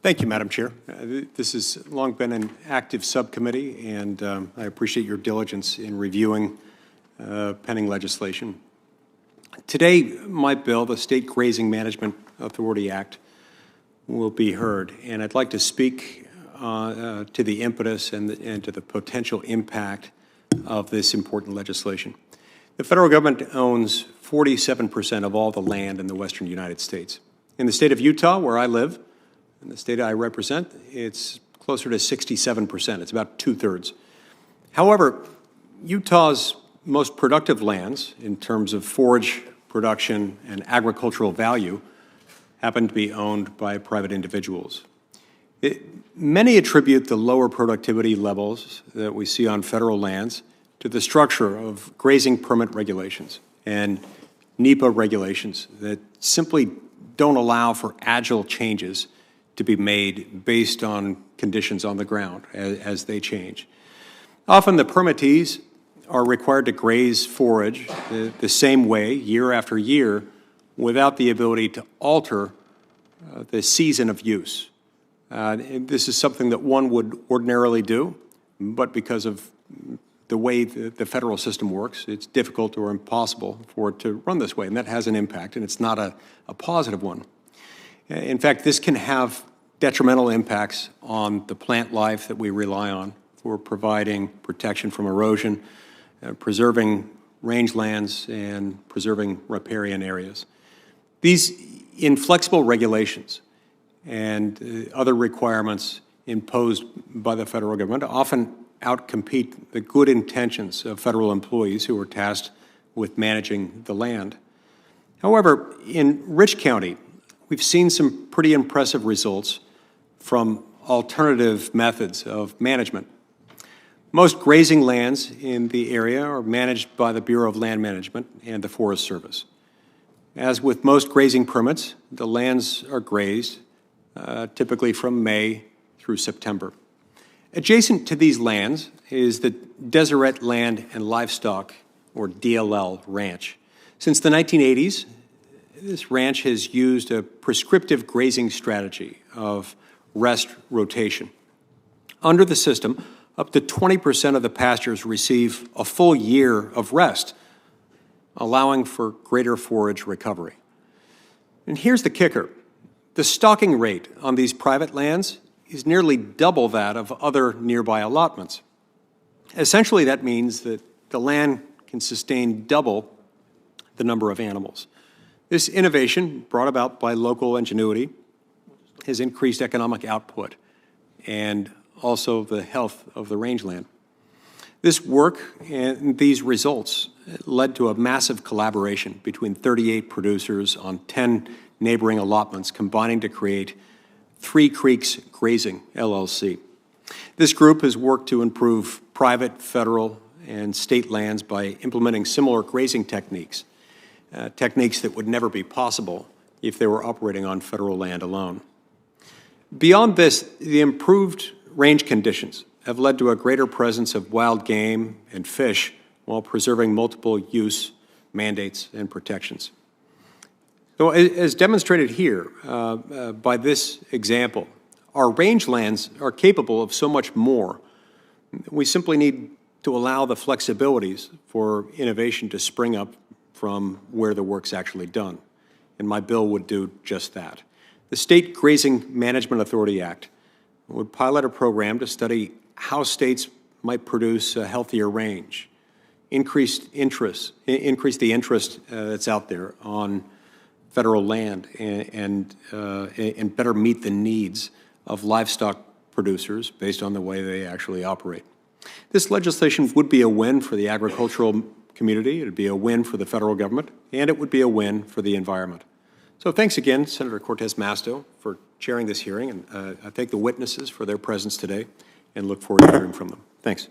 Thank you, Madam Chair. This has long been an active subcommittee, and I appreciate your diligence in reviewing pending legislation. Today, my bill, the State Grazing Management Authority Act, will be heard, and I'd like to speak to the impetus and to the potential impact of this important legislation. The federal government owns 47% of all the land in the western United States. In the state of Utah, where I live, in the state I represent, it's closer to 67%. It's about 2/3. However, Utah's most productive lands, in terms of forage production and agricultural value, happen to be owned by private individuals. Many attribute the lower productivity levels that we see on federal lands to the structure of grazing permit regulations and NEPA regulations that simply don't allow for agile changes to be made based on conditions on the ground as they change. Often the permittees are required to graze forage the same way year after year without the ability to alter the season of use. This is something that one would ordinarily do, but because of the way the federal system works, it's difficult or impossible for it to run this way, and that has an impact, and it's not a positive one. In fact, this can have detrimental impacts on the plant life that we rely on for providing protection from erosion, preserving rangelands, and preserving riparian areas. These inflexible regulations and other requirements imposed by the federal government often outcompete the good intentions of federal employees who are tasked with managing the land. However, in Rich County, we've seen some pretty impressive results from alternative methods of management. Most grazing lands in the area are managed by the Bureau of Land Management and the Forest Service. As with most grazing permits, the lands are grazed typically from May through September. Adjacent to these lands is the Deseret Land and Livestock, or DLL, ranch. Since the 1980s, this ranch has used a prescriptive grazing strategy of rest rotation. Under the system, up to 20% of the pastures receive a full year of rest, allowing for greater forage recovery. And here's the kicker. The stocking rate on these private lands is nearly double that of other nearby allotments. Essentially, that means that the land can sustain double the number of animals. This innovation, brought about by local ingenuity, has increased economic output and also the health of the rangeland. This work and these results led to a massive collaboration between 38 producers on 10 neighboring allotments, combining to create Three Creeks Grazing, LLC. This group has worked to improve private, federal, and state lands by implementing similar grazing techniques, techniques that would never be possible if they were operating on federal land alone. Beyond this, the improved range conditions have led to a greater presence of wild game and fish while preserving multiple use mandates and protections. So as demonstrated here by this example, our rangelands are capable of so much more. We simply need to allow the flexibilities for innovation to spring up from where the work's actually done. And my bill would do just that. The State Grazing Management Authority Act would pilot a program to study how states might produce a healthier range, increase the interest that's out there on federal land, and better meet the needs of livestock producers based on the way they actually operate. This legislation would be a win for the agricultural community, it would be a win for the federal government, and it would be a win for the environment. So thanks again, Senator Cortez Masto, for chairing this hearing, and I thank the witnesses for their presence today and look forward to hearing from them. Thanks.